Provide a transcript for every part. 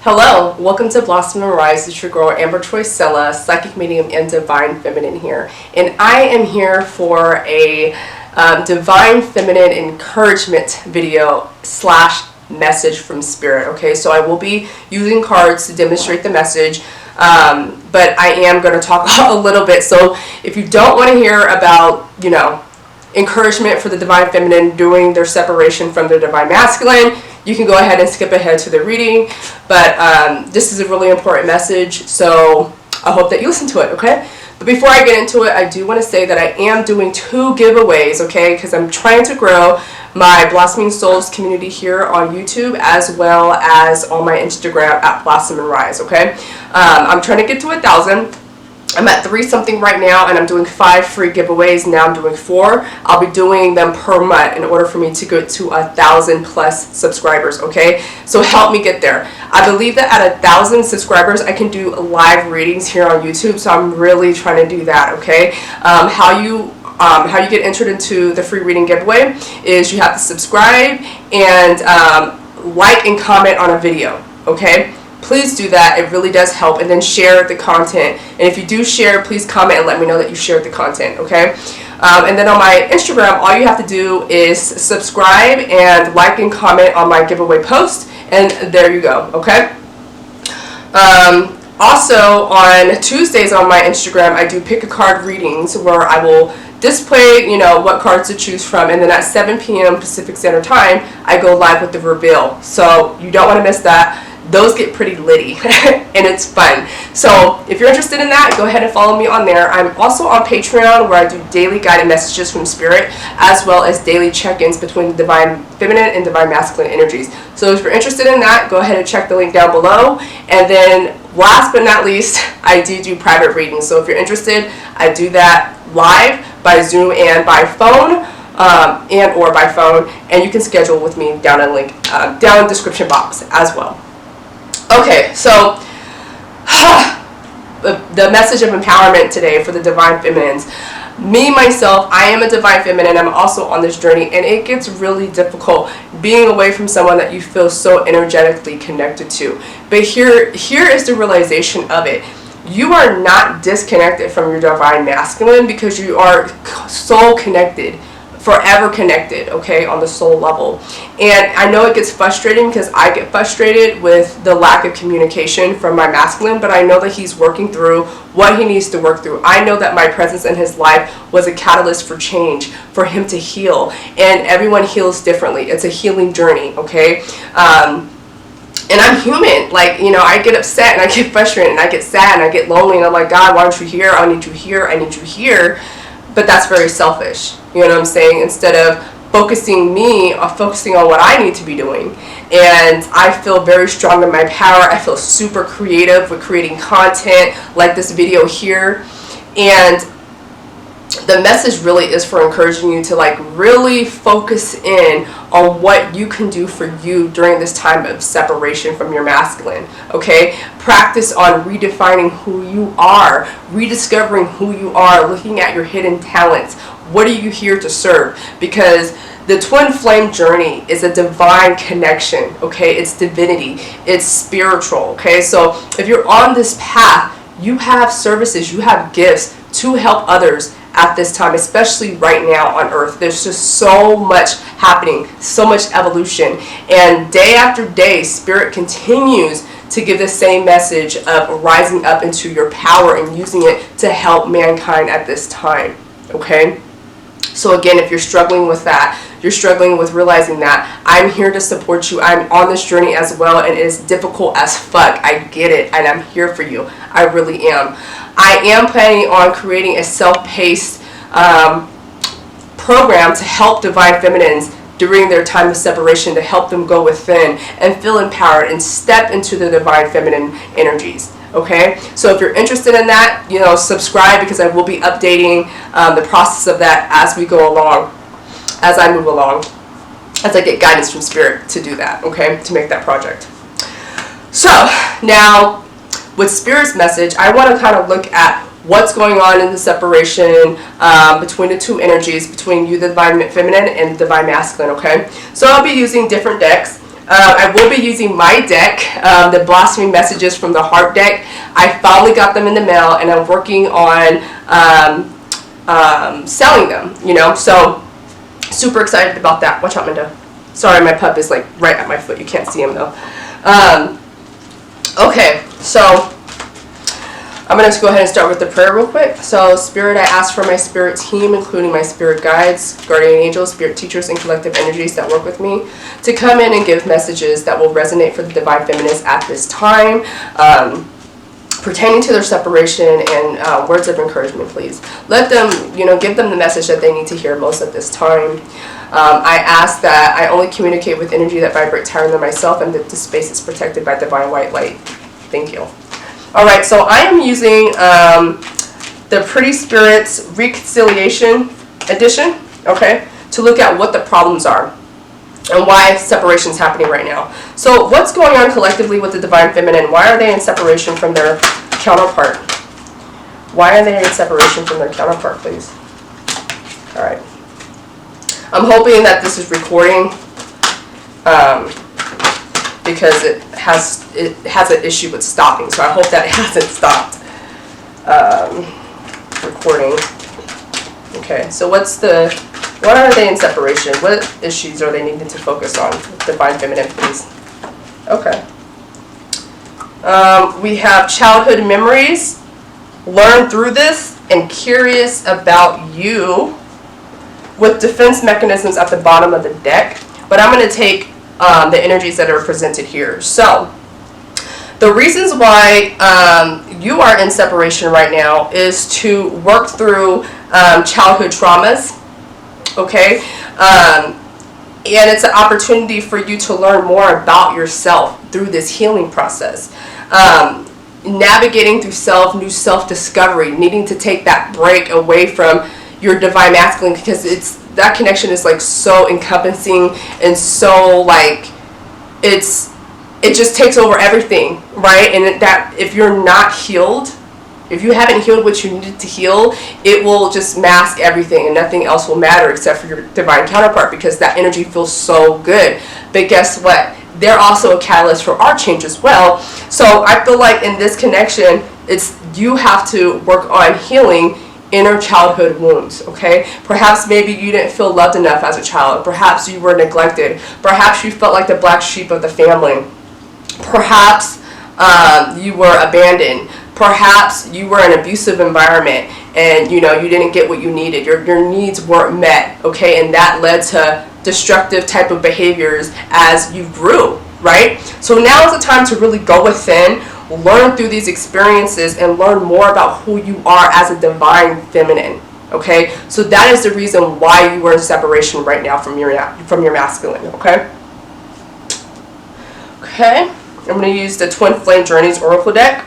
Hello, welcome to Blossom and Rise. It's your girl Amber Choisella, psychic medium and divine feminine here. And I am here for a divine feminine encouragement video / message from spirit. Okay, so I will be using cards to demonstrate the message, but I am going to talk a little bit. So if you don't want to hear about, encouragement for the divine feminine doing their separation from their divine masculine, you can go ahead and skip ahead to the reading. But this is a really important message, so I hope that you listen to it, okay? But before I get into it, I do want to say that I am doing 2 giveaways, okay? Because I'm trying to grow my Blossoming Souls community here on YouTube, as well as on my Instagram at Blossom and Rise, okay? I'm trying to get to 1,000. I'm at 3 something right now, and I'm doing 5 free giveaways. Now I'm doing 4. I'll be doing them per month in order for me to get to 1,000 plus subscribers, okay? So help me get there. I believe that at 1,000 subscribers, I can do live readings here on YouTube, so I'm really trying to do that, okay? How you get entered into the free reading giveaway is you have to subscribe and like and comment on a video, okay? Please do that. It really does help. And then share the content. And if you do share, please comment and let me know that you shared the content, okay? And then on my Instagram, all you have to do is subscribe and like and comment on my giveaway post. And there you go, okay? Also, on Tuesdays on my Instagram, I do pick a card readings where I will display, what cards to choose from. And then at 7 p.m. Pacific Standard Time, I go live with the reveal. So you don't want to miss that. Those get pretty litty and it's fun. So if you're interested in that, go ahead and follow me on there. I'm also on Patreon, where I do daily guided messages from spirit, as well as daily check-ins between the divine feminine and divine masculine energies. So if you're interested in that, go ahead and check the link down below. And then last but not least, I do private readings. So if you're interested, I do that live by Zoom and by phone. Or by phone, and you can schedule with me down in link down in the description box as well. Okay, so the message of empowerment today for the divine feminines. Me, myself, I am a divine feminine. I'm also on this journey, and it gets really difficult being away from someone that you feel so energetically connected to. But here is the realization of it. You are not disconnected from your divine masculine, because you are soul connected, forever connected, okay, on the soul level. And I know it gets frustrating, because I get frustrated with the lack of communication from my masculine, but I know that he's working through what he needs to work through. I know that my presence in his life was a catalyst for change, for him to heal, and everyone heals differently. It's a healing journey, okay? And I'm human. I get upset and I get frustrated and I get sad and I get lonely, and I'm like, God, why aren't you here? I need you here. I need you here. But that's very selfish. You know what I'm saying? Instead of focusing on what I need to be doing. And I feel very strong in my power. I feel super creative with creating content like this video here. And the message really is for encouraging you to really focus in on what you can do for you during this time of separation from your masculine, okay? Practice on redefining who you are, rediscovering who you are, looking at your hidden talents. What are you here to serve? Because the twin flame journey is a divine connection, okay? It's divinity, it's spiritual, okay? So if you're on this path, you have services, you have gifts to help others at this time, especially right now on earth. There's just so much happening, so much evolution, and day after day, spirit continues to give the same message of rising up into your power and using it to help mankind at this time, okay? So again, if you're struggling with that, you're struggling with realizing that, I'm here to support you. I'm on this journey as well, and it is difficult as fuck. I get it, and I'm here for you. I really am. I am planning on creating a self-paced program to help divine feminines during their time of separation, to help them go within and feel empowered and step into the divine feminine energies. Okay, so if you're interested in that, subscribe, because I will be updating the process of that as we go along, as I move along, as I get guidance from spirit to do that, okay, to make that project. So now, with spirit's message, I want to kind of look at what's going on in the separation between the two energies, between you, the divine feminine, and the divine masculine, okay? So I'll be using different decks. I will be using my deck, the Blossoming Messages from the Heart deck. I finally got them in the mail, and I'm working on selling them, you know, so super excited about that. Watch out, Minda. Sorry, my pup is like right at my foot. You can't see him though. Okay, so I'm going to go ahead and start with the prayer real quick. So, Spirit, I ask for my spirit team, including my spirit guides, guardian angels, spirit teachers, and collective energies that work with me, to come in and give messages that will resonate for the divine feminines at this time, pertaining to their separation, and words of encouragement, please. Let them, you know, give them the message that they need to hear most at this time. I ask that I only communicate with energy that vibrates higher than myself, and that the space is protected by divine white light. Thank you. Alright, so I am using the Pretty Spirits Reconciliation Edition, okay, to look at what the problems are and why separation is happening right now. So what's going on collectively with the Divine Feminine? Why are they in separation from their counterpart? Why are they in separation from their counterpart, please? Alright. I'm hoping that this is recording because it has an issue with stopping, so I hope that it hasn't stopped recording. Okay, so what are they in separation? What issues are they needing to focus on? Divine Feminine, please. Okay. We have childhood memories, learn through this, and curious about you, with defense mechanisms at the bottom of the deck. But I'm going to take the energies that are presented here. So, the reasons why you are in separation right now is to work through childhood traumas, okay? And it's an opportunity for you to learn more about yourself through this healing process. Navigating through new self-discovery, needing to take that break away from your divine masculine, because that connection is like so encompassing and so like it just takes over everything, right? And that if you're not healed, if you haven't healed what you needed to heal, it will just mask everything and nothing else will matter except for your divine counterpart, because that energy feels so good. But guess what? They're also a catalyst for our change as well. So I feel like in this connection, you have to work on healing inner childhood wounds, okay? Perhaps maybe you didn't feel loved enough as a child. Perhaps you were neglected. Perhaps you felt like the black sheep of the family. Perhaps you were abandoned. Perhaps you were in an abusive environment and you didn't get what you needed. Your needs weren't met, okay? And that led to destructive type of behaviors as you grew, right? So now is the time to really go within, learn through these experiences, and learn more about who you are as a divine feminine, okay? So that is the reason why you are in separation right now from your masculine, okay? Okay, I'm going to use the Twin Flame Journeys Oracle deck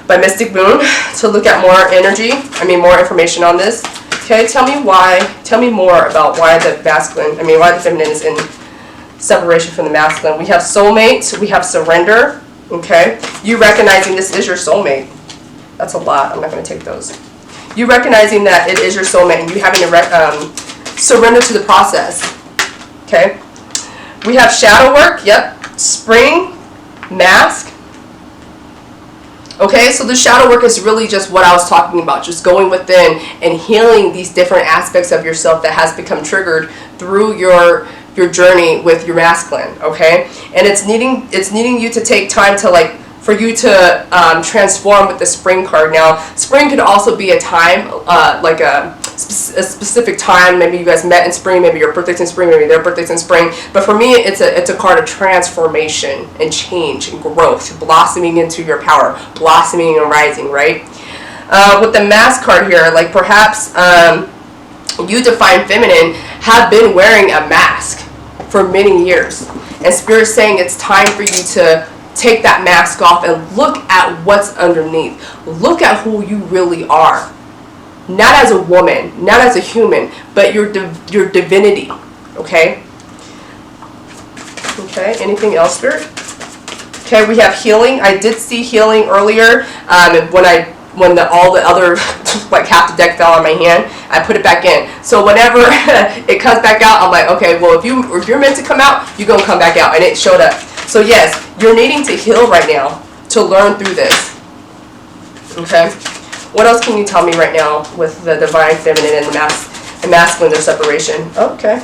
by Mystic Moon to look at more information on this. Okay, tell me more about why the feminine is in separation from the masculine. We have soulmate, we have surrender, okay? You recognizing this is your soulmate. That's a lot, I'm not going to take those. You recognizing that it is your soulmate and you having to surrender to the process, okay? We have shadow work, yep. Spring, mask. Okay, so the shadow work is really just what I was talking about, just going within and healing these different aspects of yourself that has become triggered through your journey with your masculine, okay? And it's needing you to take time to for you to transform with the spring card. Now, spring could also be a time, like a specific time. Maybe you guys met in spring, maybe your birthday's in spring, maybe their birthday's in spring. But for me, it's a card of transformation and change and growth, blossoming into your power, blossoming and rising, right? With the mask card here, like perhaps you, divine feminine, have been wearing a mask for many years. And Spirit's saying it's time for you to take that mask off and look at what's underneath. Look at who you really are. Not as a woman, not as a human, but your divinity, okay? Okay, anything else, Spirit? Okay, we have healing. I did see healing earlier when all the other, like half the deck fell on my hand. I put it back in. So whenever it comes back out, I'm like, okay, well, if you're meant to come out, you're gonna come back out, and it showed up. So yes, you're needing to heal right now to learn through this. Okay. What else can you tell me right now with the divine feminine and the masculine, their separation? Okay.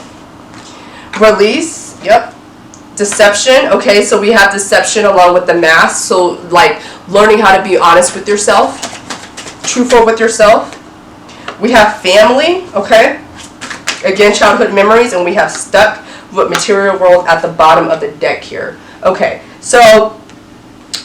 Release. Yep. Deception. Okay, so we have deception along with the mask. So like learning how to be honest with yourself, truthful with yourself. We have family. Okay. Again, childhood memories, and we have stuck with material world at the bottom of the deck here. Okay, so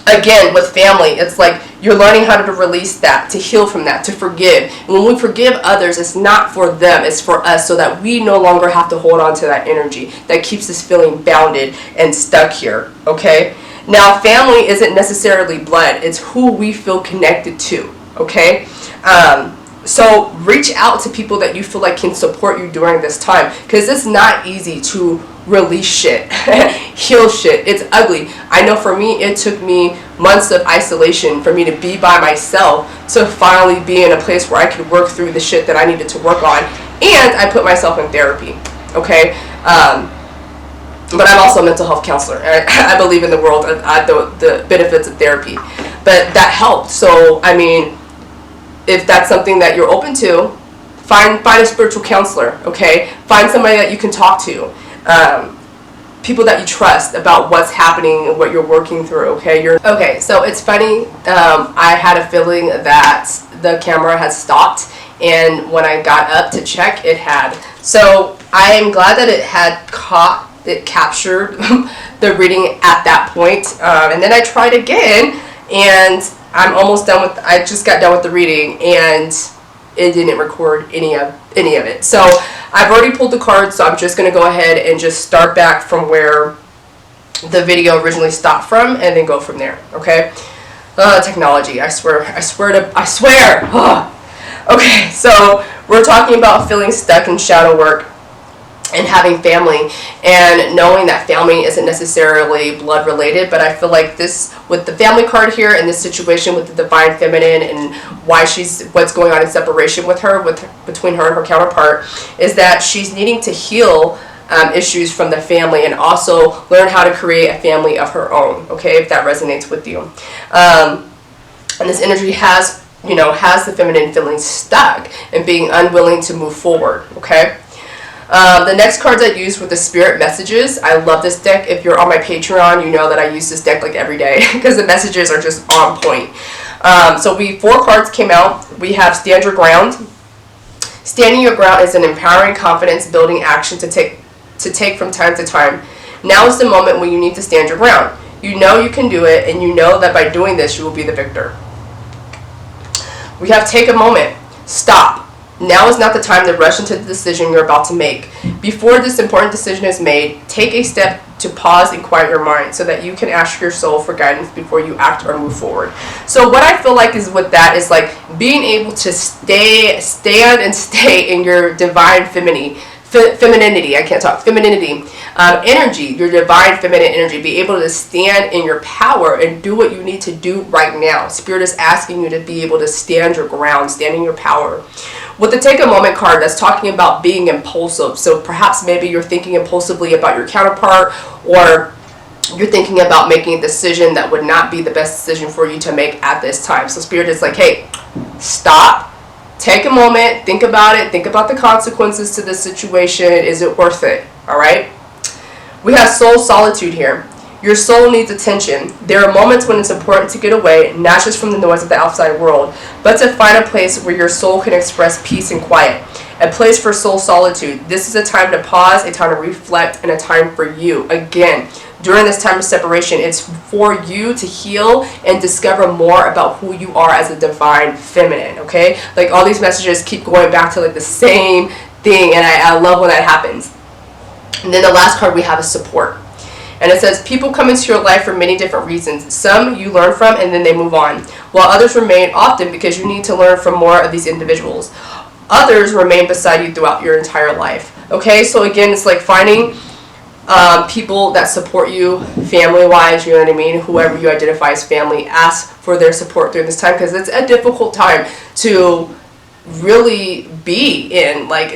again, with family, it's like you're learning how to release that, to heal from that, to forgive. And when we forgive others, it's not for them, it's for us, so that we no longer have to hold on to that energy that keeps us feeling bounded and stuck here, okay? Now, family isn't necessarily blood, it's who we feel connected to, okay? So reach out to people that you feel like can support you during this time, because it's not easy to release shit, heal shit. It's ugly. I know for me, it took me months of isolation for me to be by myself to finally be in a place where I could work through the shit that I needed to work on, and I put myself in therapy, okay? But I'm also a mental health counselor. I believe in the world, the benefits of therapy, but that helped. So, I mean, if that's something that you're open to, find a spiritual counselor, okay? Find somebody that you can talk to. People that you trust about what's happening and what you're working through, okay? Okay, so it's funny, I had a feeling that the camera had stopped, and when I got up to check, it had. So I am glad that it captured the reading at that point. And then I tried again, and I'm almost done with, I just got done with the reading, and it didn't record any of it. So I've already pulled the cards, so I'm just going to go ahead and just start back from where the video originally stopped from, and then go from there, okay? Technology, I swear. Okay, so we're talking about feeling stuck in shadow work and having family, and knowing that family isn't necessarily blood related, but I feel like this, with the family card here, and this situation with the divine feminine, and what's going on in separation with her, between her and her counterpart, is that she's needing to heal issues from the family, and also learn how to create a family of her own, okay, if that resonates with you. And this energy has the feminine feeling stuck and being unwilling to move forward, okay? The next cards I used were the spirit messages. I love this deck. If you're on my Patreon, you know that I use this deck like every day because the messages are just on point. So 4 cards came out. We have Stand Your Ground. Standing your ground is an empowering, confidence-building action to take from time to time. Now is the moment when you need to stand your ground. You know you can do it, and you know that by doing this, you will be the victor. We have Take a Moment. Stop. Now is not the time to rush into the decision you're about to make. Before this important decision is made, take a step to pause and quiet your mind so that you can ask your soul for guidance before you act or move forward. So what I feel like is with that is like being able to stand and stay in your divine femininity, energy, your divine feminine energy, be able to stand in your power and do what you need to do right now. Spirit is asking you to be able to stand your ground, stand in your power. With the Take a Moment card, that's talking about being impulsive. So perhaps maybe you're thinking impulsively about your counterpart, or you're thinking about making a decision that would not be the best decision for you to make at this time. So Spirit is like, hey, stop. Take a moment, think about it, think about the consequences to this situation. Is it worth it? All right? We have soul solitude here. Your soul needs attention. There are moments when it's important to get away, not just from the noise of the outside world, but to find a place where your soul can express peace and quiet. A place for soul solitude. This is a time to pause, a time to reflect, and a time for you. Again, during this time of separation, it's for you to heal and discover more about who you are as a divine feminine, okay? Like all these messages keep going back to like the same thing, and I love when that happens. And then the last card we have is support. And it says, people come into your life for many different reasons. Some you learn from and then they move on, while others remain often because you need to learn from more of these individuals. Others remain beside you throughout your entire life. Okay, so again, it's like finding people that support you family-wise, you know what I mean? Whoever you identify as family, ask for their support during this time, because it's a difficult time to really be in. Like,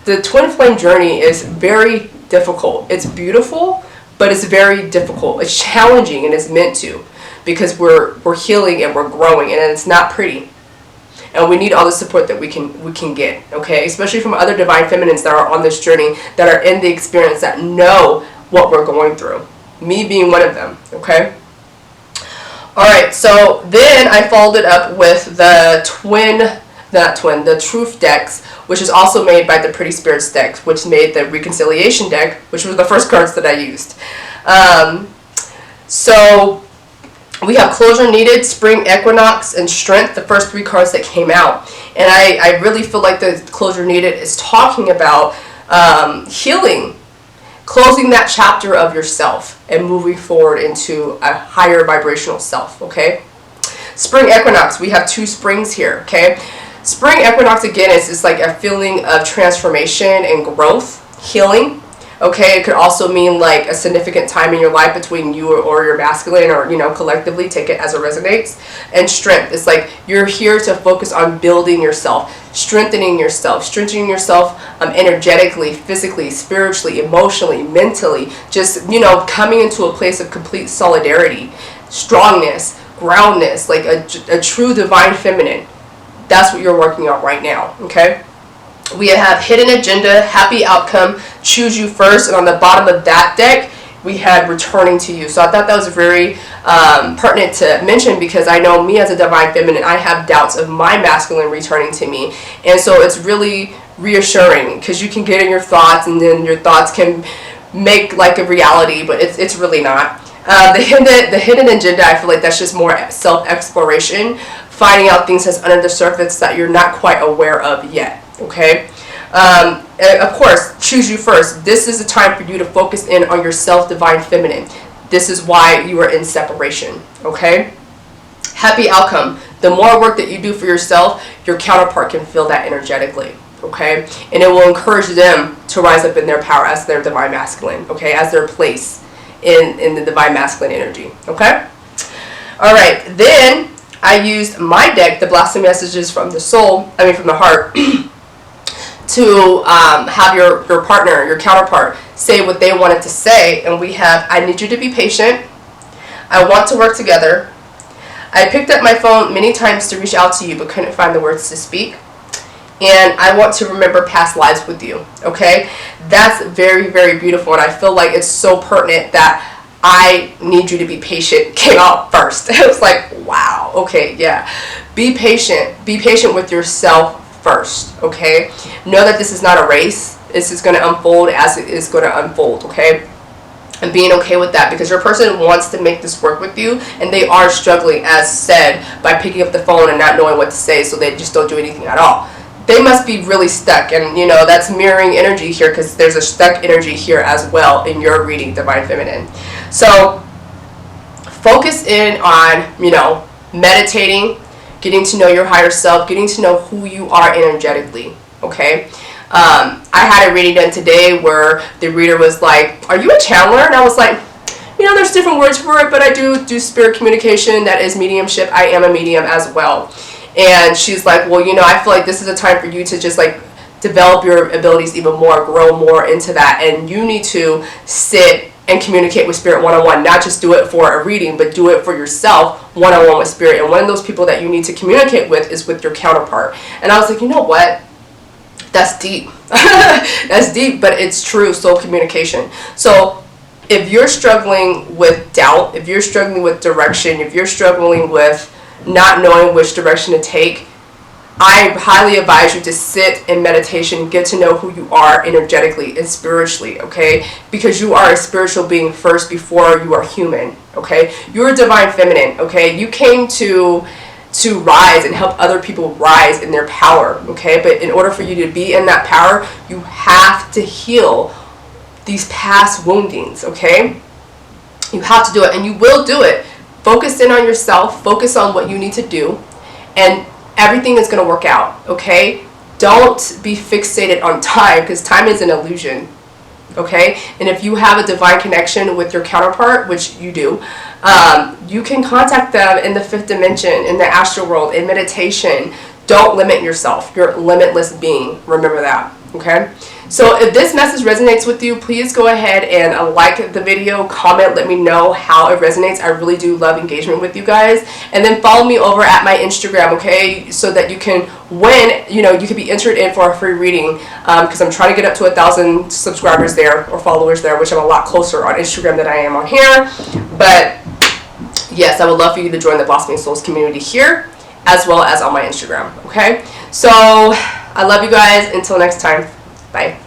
the twin flame journey is very difficult. It's beautiful, but it's very difficult. It's challenging, and it's meant to, because we're healing and we're growing, and it's not pretty. And we need all the support that we can get, okay? Especially from other divine feminines that are on this journey, that are in the experience, that know what we're going through. Me being one of them, okay? Alright, so then I followed it up with the the Truth decks, which is also made by the Pretty Spirits deck, which made the Reconciliation deck, which was the first cards that I used. So we have Closure Needed, Spring Equinox, and Strength, the first 3 cards that came out. And I really feel like the Closure Needed is talking about healing, closing that chapter of yourself and moving forward into a higher vibrational self, okay? Spring Equinox, we have 2 springs here, okay? Spring Equinox, again, is like a feeling of transformation and growth, healing. Okay, it could also mean like a significant time in your life between you or your masculine, or, you know, collectively, take it as it resonates. And strength, it's like you're here to focus on building yourself, strengthening yourself energetically, physically, spiritually, emotionally, mentally, just, you know, coming into a place of complete solidarity, strongness, groundness, like a true divine feminine. That's what you're working on right now, okay? We have Hidden Agenda, Happy Outcome, Choose You First, and on the bottom of that deck, we had Returning to You. So I thought that was very pertinent to mention, because I know me as a divine feminine, I have doubts of my masculine returning to me. And so it's really reassuring, because you can get in your thoughts, and then your thoughts can make like a reality, but it's really not. The hidden agenda, I feel like that's just more self-exploration, finding out things that's under the surface that you're not quite aware of yet. Okay, of course, Choose You First. This is a time for you to focus in on yourself, divine feminine. This is why you are in separation. Okay, Happy Outcome. The more work that you do for yourself, your counterpart can feel that energetically. Okay, and it will encourage them to rise up in their power as their divine masculine. Okay, as their place in the divine masculine energy. Okay, all right. Then I used my deck, the Blasting Messages from the Soul. From the Heart. To have your partner, your counterpart, say what they wanted to say. And we have, I need you to be patient. I want to work together. I picked up my phone many times to reach out to you, but couldn't find the words to speak. And I want to remember past lives with you. Okay? That's very, very beautiful. And I feel like it's so pertinent that I need you to be patient came out first. It was like, wow. Okay, yeah. Be patient. Be patient with yourself first, okay? Know that this is not a race. This is going to unfold as it is going to unfold, okay? And being okay with that, because your person wants to make this work with you, and they are struggling, as said, by picking up the phone and not knowing what to say, so they just don't do anything at all. They must be really stuck, and, you know, that's mirroring energy here, because there's a stuck energy here as well in your reading, Divine Feminine. So focus in on, you know, meditating, getting to know your higher self, getting to know who you are energetically, okay? I had a reading done today where the reader was like, are you a channeler? And I was like, you know, there's different words for it, but I do spirit communication. That is mediumship. I am a medium as well. And she's like, well, you know, I feel like this is a time for you to just like develop your abilities even more, grow more into that. And you need to sit and communicate with spirit one-on-one, not just do it for a reading, but do it for yourself one-on-one with spirit. And one of those people that you need to communicate with is with your counterpart. And I was like, you know what? That's deep. That's deep, but it's true soul communication. So if you're struggling with doubt, if you're struggling with direction, if you're struggling with not knowing which direction to take, I highly advise you to sit in meditation, get to know who you are energetically and spiritually, okay? Because you are a spiritual being first before you are human, okay? You're a divine feminine, okay? You came to rise and help other people rise in their power, okay? But in order for you to be in that power, you have to heal these past woundings, okay? You have to do it, and you will do it. Focus in on yourself, focus on what you need to do, and everything is going to work out, okay? Don't be fixated on time, because time is an illusion, okay? And if you have a divine connection with your counterpart, which you do, you can contact them in the 5th dimension, in the astral world, in meditation, Don't limit yourself. You're a limitless being. Remember that, okay? So if this message resonates with you, please go ahead and like the video, comment, let me know how it resonates. I really do love engagement with you guys. And then follow me over at my Instagram, okay? So that you can win, you know, you could be entered in for a free reading, because I'm trying to get up to 1,000 subscribers there, or followers there, which I'm a lot closer on Instagram than I am on here. But yes, I would love for you to join the Blossoming Souls community here, as well as on my Instagram, okay? So I love you guys. Until next time. Bye.